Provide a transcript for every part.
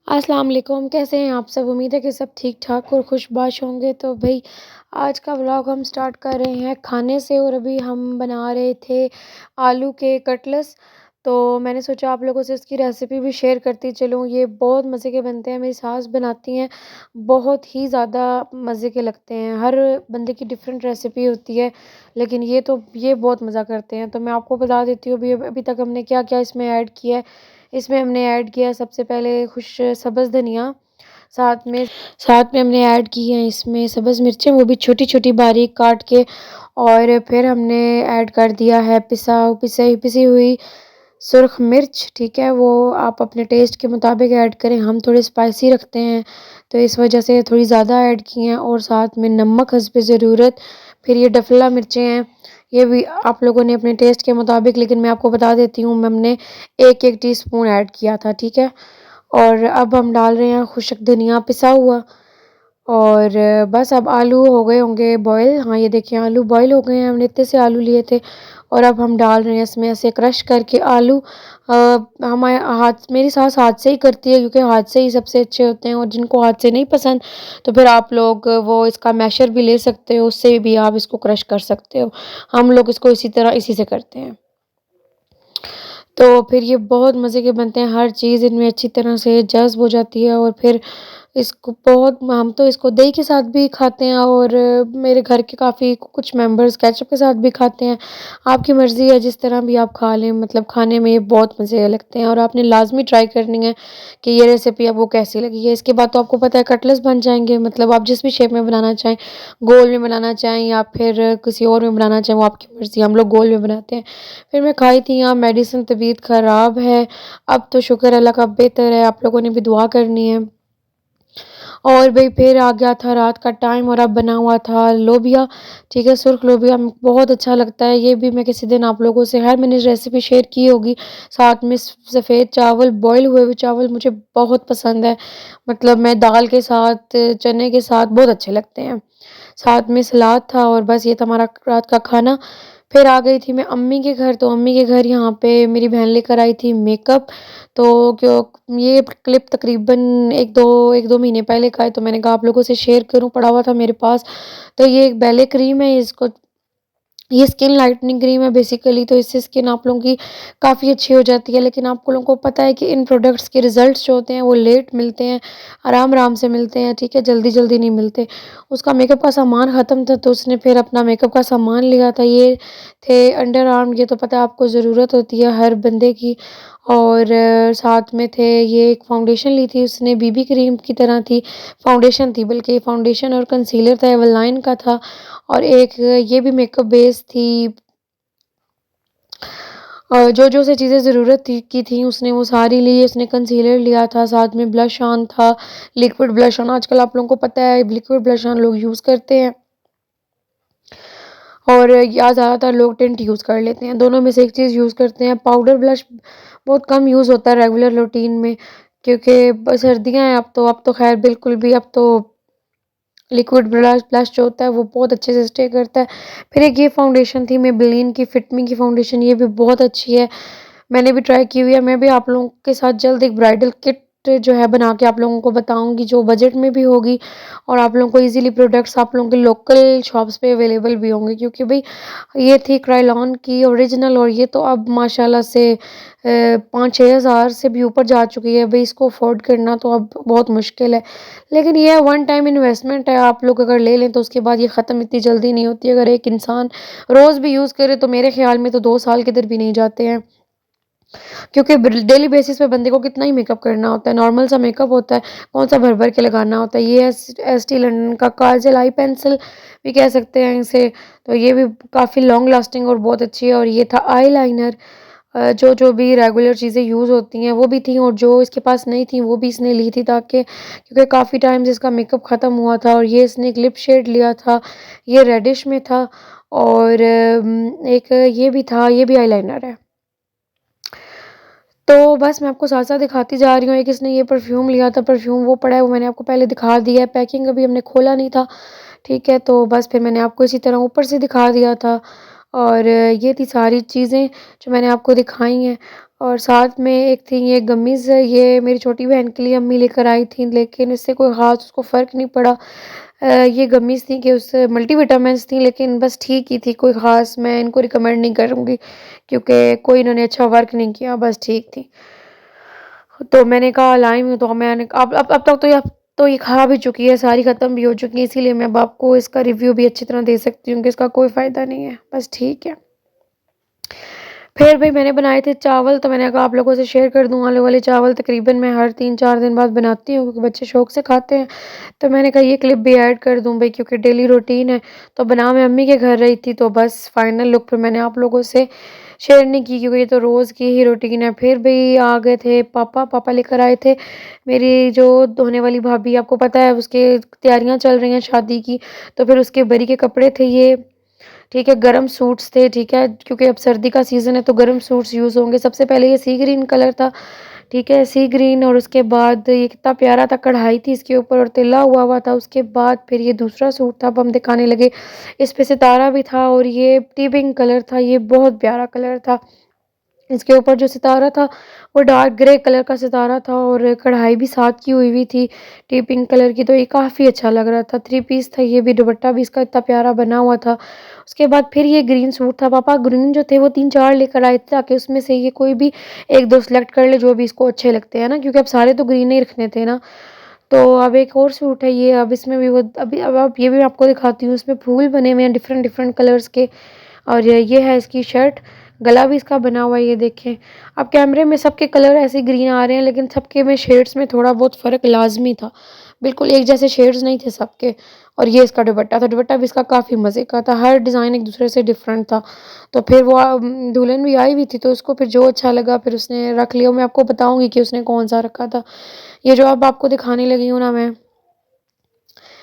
अस्सलाम वालेकुम, कैसे हैं आप सब? उम्मीद है कि सब ठीक-ठाक और खुशबाश होंगे। तो भई आज का व्लॉग हम स्टार्ट कर रहे हैं खाने से और अभी हम बना रहे थे आलू के कटलेट्स। तो मैंने सोचा आप लोगों से इसकी रेसिपी भी शेयर करती चलूँ। ये बहुत मज़े के बनते हैं, मेरी सास बनाती हैं, बहुत ही ज़्यादा मज़े के लगते हैं। हर बंदे की डिफरेंट रेसिपी होती है, लेकिन ये बहुत मज़ा करते हैं। तो मैं आपको बता देती हूँ अभी अभी तक हमने क्या-क्या इसमें ऐड किया है। इसमें हमने ऐड किया सबसे पहले खुश सब्ज़ धनिया, साथ में साथ में हमने ऐड की है इसमें सब्ज़ मिर्चें, वो भी छोटी-छोटी बारीक काट के। और फिर हमने ऐड कर दिया है पिसी हुई सुर्ख मिर्च, ठीक है? वो आप अपने टेस्ट के मुताबिक ऐड करें, हम थोड़े स्पाइसी रखते हैं, तो इस वजह से थोड़ी ज़्यादा ऐड की हैं। और साथ में नमक हस्बे ज़रूरत। फिर ये डफला मिर्चें हैं, ये भी आप लोगों ने अपने टेस्ट के मुताबिक, लेकिन मैं आपको बता देती हूँ हमने 1-1 टीस्पून ऐड किया था, ठीक है? और अब हम डाल रहे हैं खुश्क धनिया पिसा हुआ। और बस अब आलू हो गए होंगे बॉयल। हाँ, ये देखिए आलू बॉयल हो गए हैं, हमने इतने से आलू लिए थे। और अब हम डाल रहे हैं इसमें ऐसे क्रश करके आलू। हमारे हाथ मेरी सास हाथ से ही करती है, क्योंकि हाथ से ही सबसे अच्छे होते हैं। और जिनको हाथ से नहीं पसंद, तो फिर आप लोग वो इसका मैशर भी ले सकते हो, उससे भी आप इसको क्रश कर सकते हो। हम लोग इसको इसी से करते हैं। तो फिर ये बहुत मज़े के बनते हैं, हर चीज़ इनमें अच्छी तरह से जज़्ब हो जाती है। और फिर इसको बहुत हम तो इसको दही के साथ भी खाते हैं, और मेरे घर के काफ़ी कुछ मेंबर्स केचप के साथ भी खाते हैं। आपकी मर्ज़ी है जिस तरह भी आप खा लें, मतलब खाने में ये बहुत मज़े लगते हैं। और आपने लाज़मी ट्राई करनी है कि ये रेसिपी आपको कैसी लगी है। इसके बाद तो आपको पता है कटलेट्स बन जाएँगे, मतलब आप जिस भी शेप में बनाना चाहें, गोल में बनाना चाहें या फिर किसी और में बनाना चाहें, वो आपकी मर्ज़ी। हम लोग गोल में बनाते हैं। फिर मैं खाई थी, यहाँ मेडिसिन तबीयत ख़राब है, अब तो शुक्र अल्लाह का बेहतर है, आप लोगों ने भी दुआ करनी है। और भई फिर आ गया था रात का टाइम और अब बना हुआ था लोबिया, ठीक है? सुर्ख लोबिया बहुत अच्छा लगता है, ये भी मैं किसी दिन आप लोगों से खैर मैंने रेसिपी शेयर की होगी। साथ में सफ़ेद चावल, बॉयल हुए हुए चावल मुझे बहुत पसंद है, मतलब मैं दाल के साथ, चने के साथ बहुत अच्छे लगते हैं। साथ में सलाद था और बस ये था हमारा रात का खाना। फिर आ गई थी मैं अम्मी के घर, तो अम्मी के घर यहाँ पे मेरी बहन लेकर आई थी मेकअप। तो क्यों ये क्लिप तकरीबन 1-2 महीने पहले का है, तो मैंने कहा आप लोगों से शेयर करूँ, पड़ा हुआ था मेरे पास। तो ये एक बैले क्रीम है, इसको ये स्किन लाइटनिंग क्रीम है बेसिकली, तो इससे स्किन आप लोगों की काफ़ी अच्छी हो जाती है। लेकिन आप लोगों को पता है कि इन प्रोडक्ट्स के रिज़ल्ट्स जो होते हैं वो लेट मिलते हैं, आराम-आराम से मिलते हैं, ठीक है? जल्दी-जल्दी नहीं मिलते। उसका मेकअप का सामान ख़त्म था, तो उसने फिर अपना मेकअप का सामान लिया था। ये थे अंडर आर्म, ये तो पता है आपको ज़रूरत होती है हर बंदे की। और साथ में थे ये एक फाउंडेशन ली थी उसने, बीबी क्रीम की तरह थी, फाउंडेशन थी बल्कि फाउंडेशन और कंसीलर था, एवरलाइन का था। और एक ये भी मेकअप बेस थी। जो-जो से चीज़ें ज़रूरत थी की थी उसने वो सारी ली। उसने कंसीलर लिया था, साथ में ब्लश ऑन था, लिक्विड ब्लश ऑन आजकल आप लोगों को पता है लिक्विड ब्लश ऑन लोग यूज़ करते हैं। और या ज़्यादातर लोग टिंट यूज़ कर लेते हैं, दोनों में से एक चीज़ यूज़ करते हैं। पाउडर ब्लश बहुत कम यूज़ होता है रेगुलर रूटीन में, क्योंकि सर्दियाँ हैं अब तो ख़ैर बिल्कुल भी अब तो लिक्विड ब्लश ब्लश जो होता है वो बहुत अच्छे से स्टे करता है। फिर एक ये फाउंडेशन थी मेबेलिन की फिट मी की फाउंडेशन, ये भी बहुत अच्छी है, मैंने भी ट्राई की हुई है। मैं भी आप लोगों के साथ जल्द एक ब्राइडल किट जो है बना के आप लोगों को बताऊँगी, जो बजट में भी होगी और आप लोगों को ईज़िली प्रोडक्ट्स आप लोगों के लोकल शॉप्स पे अवेलेबल भी होंगे, क्योंकि भई ये थी क्रायोलॉन की ओरिजिनल और ये तो अब माशाल्लाह से 5-6 हज़ार से भी ऊपर जा चुकी है। भई इसको अफ़ोर्ड करना तो अब बहुत मुश्किल है। लेकिन ये है वन टाइम इन्वेस्टमेंट है, आप लोग अगर ले लें तो उसके बाद ये ख़त्म इतनी जल्दी नहीं होती। अगर एक इंसान रोज़ भी यूज़ करे तो मेरे ख़्याल में तो 2 साल किधर भी नहीं जाते हैं। क्योंकि डेली बेसिस पे बंदे को कितना ही मेकअप करना होता है, नॉर्मल सा मेकअप होता है, कौन सा भर भर के लगाना होता है। ये एसटी लंडन का काजल आई पेंसिल भी कह सकते हैं इसे, तो ये भी काफ़ी लॉन्ग लास्टिंग और बहुत अच्छी है। और ये था आई लाइनर, जो भी रेगुलर चीज़ें यूज़ होती हैं वो भी थी, और जो इसके पास नहीं थी वो भी इसने ली थी, ताकि क्योंकि काफ़ी टाइम से इसका मेकअप ख़त्म हुआ था। और ये इसने एक लिप शेड लिया था, ये रेडिश में था। और एक ये भी था, ये भी आई लाइनर है। तो बस मैं आपको साथ-साथ दिखाती जा रही हूँ। एक इसने ये परफ्यूम लिया था, परफ्यूम वो पड़ा है, वो मैंने आपको पहले दिखा दिया है। पैकिंग अभी हमने खोला नहीं था, ठीक है? तो बस फिर मैंने आपको इसी तरह ऊपर से दिखा दिया था। और ये थी सारी चीज़ें जो मैंने आपको दिखाई हैं। और साथ में एक थी ये गमीज़, ये मेरी छोटी बहन के लिए अम्मी लेकर आई थी, लेकिन इससे कोई ख़ास उसको फ़र्क नहीं पड़ा। ये गमीज़ थी कि उससे मल्टीविटामिन्स थी, लेकिन बस ठीक ही थी, कोई ख़ास मैं इनको रिकमेंड नहीं करूँगी क्योंकि कोई इन्होंने अच्छा वर्क नहीं किया, बस ठीक थी। तो मैंने कहा लाई हूँ, तो मैंने अब तक तो ये खा भी चुकी है, सारी ख़त्म भी हो चुकी है, इसीलिए मैं अब आपको इसका रिव्यू भी अच्छी तरह दे सकती हूँ कि इसका कोई फ़ायदा नहीं है, बस ठीक है। फिर भाई मैंने बनाए थे चावल, तो मैंने कहा आप लोगों से शेयर कर दूँ। आलू वाले चावल तकरीबन मैं हर 3-4 दिन बाद बनाती हूँ क्योंकि बच्चे शौक से खाते हैं। तो मैंने कहा ये क्लिप भी ऐड कर दूँ भाई, क्योंकि डेली रूटीन है। तो बना मैं अम्मी के घर रही थी, तो बस फाइनल लुक फिर मैंने आप लोगों से शेयर नहीं की क्योंकि ये तो रोज़ की ही रूटीन है। फिर भी आ गए थे पापा लेकर आए थे। मेरी जो धोने वाली भाभी, आपको पता है उसकी तैयारियाँ चल रही हैं शादी की, तो फिर उसके बरी के कपड़े थे ये, ठीक है, गरम सूट्स थे, ठीक है, क्योंकि अब सर्दी का सीज़न है तो गरम सूट्स यूज़ होंगे। सबसे पहले ये सी ग्रीन कलर था, ठीक है, सी ग्रीन, और उसके बाद ये कितना प्यारा था, कढ़ाई थी इसके ऊपर और तिल्ला हुआ था। उसके बाद फिर ये दूसरा सूट था, अब हम दिखाने लगे, इस पे सितारा भी था और ये टी पिंक कलर था, ये बहुत प्यारा कलर था। इसके ऊपर जो सितारा था वो डार्क ग्रे कलर का सितारा था और कढ़ाई भी साथ की हुई थी टी पिंक कलर की, तो ये काफ़ी अच्छा लग रहा था। 3 पीस था ये भी, दुपट्टा भी इसका इतना प्यारा बना हुआ था। उसके बाद फिर ये ग्रीन सूट था, पापा ग्रीन जो थे वो 3-4 लेकर आए थे ताकि उसमें से ये कोई भी 1-2 सेलेक्ट कर ले जो भी इसको अच्छे लगते हैं ना, क्योंकि अब सारे तो ग्रीन ही रखने थे ना। तो अब एक और सूट है ये, अब इसमें भी वो अभी अब ये भी मैं आपको दिखाती हूँ, इसमें फूल बने हुए हैं डिफरेंट डिफरेंट कलर्स के, और ये है इसकी शर्ट, गला भी इसका बना हुआ है, ये देखें। अब कैमरे में सबके कलर ऐसे ग्रीन आ रहे हैं, लेकिन सबके में शेड्स में थोड़ा बहुत फ़र्क लाजमी था, बिल्कुल एक जैसे शेड्स नहीं थे सबके। और ये इसका दुपट्टा था, दुपट्टा भी इसका काफ़ी मज़े का था, हर डिज़ाइन एक दूसरे से डिफरेंट था। तो फिर वो दुल्हन भी आई हुई थी, तो उसको फिर जो अच्छा लगा फिर उसने रख लिया। मैं आपको बताऊँगी कि उसने कौन सा रखा था। ये जो अब आपको दिखाने लगी हूँ ना मैं,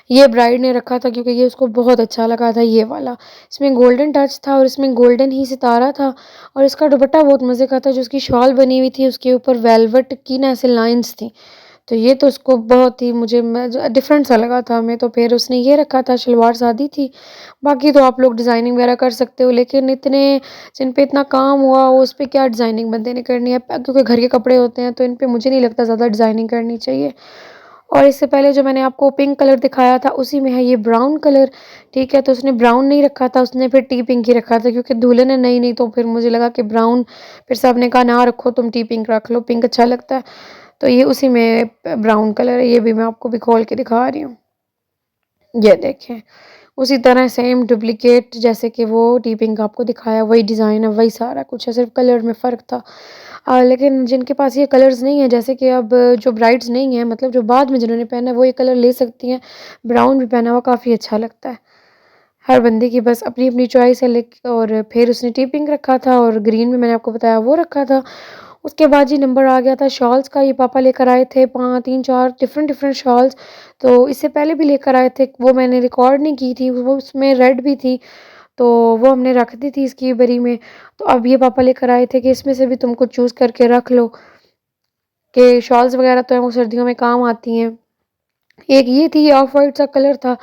ये ब्राइड ने रखा था क्योंकि ये उसको बहुत अच्छा लगा था, ये वाला। इसमें गोल्डन टच था और इसमें गोल्डन ही सितारा था, और इसका दुपट्टा बहुत मज़े का था, जो उसकी शॉल बनी हुई थी उसके ऊपर वेलवेट की ना ऐसे लाइंस थी। तो ये तो उसको बहुत ही मुझे डिफरेंट सा लगा था हमें, तो फिर उसने ये रखा था, शलवार सादी थी। बाकी तो आप लोग डिज़ाइनिंग वगैरह कर सकते हो, लेकिन इतने जिन पे इतना काम हुआ उस पे क्या डिज़ाइनिंग बंदे ने करनी है, क्योंकि घर के कपड़े होते हैं तो इन पे मुझे नहीं लगता ज़्यादा डिज़ाइनिंग करनी चाहिए। और इससे पहले जो मैंने आपको पिंक कलर दिखाया था उसी में है ये ब्राउन कलर, ठीक है, तो उसने ब्राउन नहीं रखा था, उसने फिर टी पिंक ही रखा था क्योंकि दुल्हन है नई नई, तो फिर मुझे लगा कि ब्राउन, फिर सबने कहा ना रखो तुम टी पिंक रख लो, पिंक अच्छा लगता है। तो ये उसी में ब्राउन कलर है, ये भी मैं आपको भी खोल के दिखा रही हूँ, ये देखें। उसी तरह सेम डुप्लीकेट जैसे कि वो टी पिंक आपको दिखाया, वही डिज़ाइन है, वही सारा कुछ है, सिर्फ कलर में फ़र्क था। लेकिन जिनके पास ये कलर्स नहीं है, जैसे कि अब जो ब्राइड्स नहीं है, मतलब जो बाद में जिन्होंने पहना है वो ये कलर ले सकती हैं। ब्राउन भी पहना हुआ काफ़ी अच्छा लगता है। हर बंदे की बस अपनी अपनी चॉइस है, और फिर उसने टी पिंक रखा था और ग्रीन में मैंने आपको बताया वो रखा था। उसके बाद जी नंबर आ गया था शॉल्स का, ये पापा लेकर आए थे 3-4 डिफरेंट डिफरेंट शॉल्स। तो इससे पहले भी लेकर आए थे, वो मैंने रिकॉर्ड नहीं की थी, वो उसमें रेड भी थी, तो वो हमने रख दी थी इसकी बरी में। तो अब ये पापा लेकर आए थे कि इसमें से भी तुम कुछ चूज़ करके रख लो, कि शॉल्स वगैरह तो हैं वो सर्दियों में काम आती हैं। एक ये थी, ऑफ वाइट सा कलर था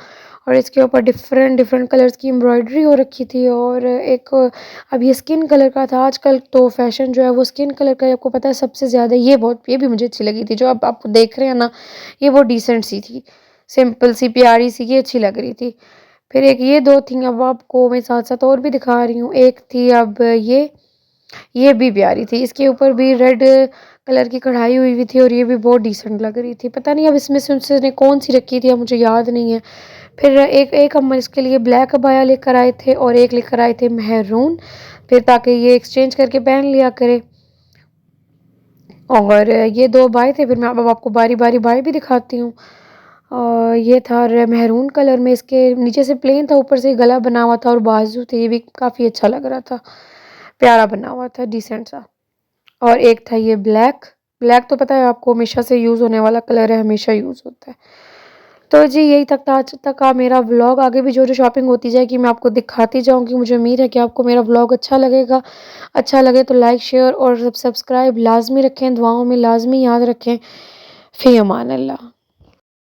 और इसके ऊपर डिफरेंट डिफरेंट कलर्स की एम्ब्रॉयडरी हो रखी थी, और एक अब ये स्किन कलर का था। आजकल तो फैशन जो है वो स्किन कलर का है, आपको पता है सबसे ज़्यादा। ये भी मुझे अच्छी लगी थी, जो अब आप देख रहे हैं ना, ये वो डिसेंट सी थी, सिंपल सी प्यारी सी, ये अच्छी लग रही थी। फिर एक ये 2 थी, अब आपको मैं साथ साथ और भी दिखा रही हूँ। एक थी अब ये भी प्यारी थी, इसके ऊपर भी रेड कलर की कढ़ाई हुई हुई थी और ये भी बहुत डिसेंट लग रही थी। पता नहीं अब इसमें से उसने कौन सी रखी थी, अब मुझे याद नहीं है। फिर एक एक हम इसके लिए ब्लैक अबाया लेकर आए थे और एक लेकर आए थे मेहरून, फिर ताकि ये एक्सचेंज करके पहन लिया करे। और ये 2 बाय थे, फिर मैं अब आपको बारी बारी बाय भी दिखाती हूँ। और ये था मेहरून कलर में, इसके नीचे से प्लेन था, ऊपर से गला बना हुआ था और बाजू थे, ये भी काफ़ी अच्छा लग रहा था, प्यारा बना हुआ था, डिसेंट सा। और एक था ये ब्लैक, ब्लैक तो पता है आपको हमेशा से यूज़ होने वाला कलर है, हमेशा यूज़ होता है। तो जी यही तक था आज तक का मेरा व्लॉग, आगे भी जो जो शॉपिंग होती जाएगी मैं आपको दिखाती जाऊँगी। मुझे उम्मीद है कि आपको मेरा व्लॉग अच्छा लगेगा। अच्छा लगे तो लाइक, शेयर और सब्सक्राइब लाज़मी रखें, दुआओं में लाज़मी याद रखें। फ़ी अमान अल्लाह।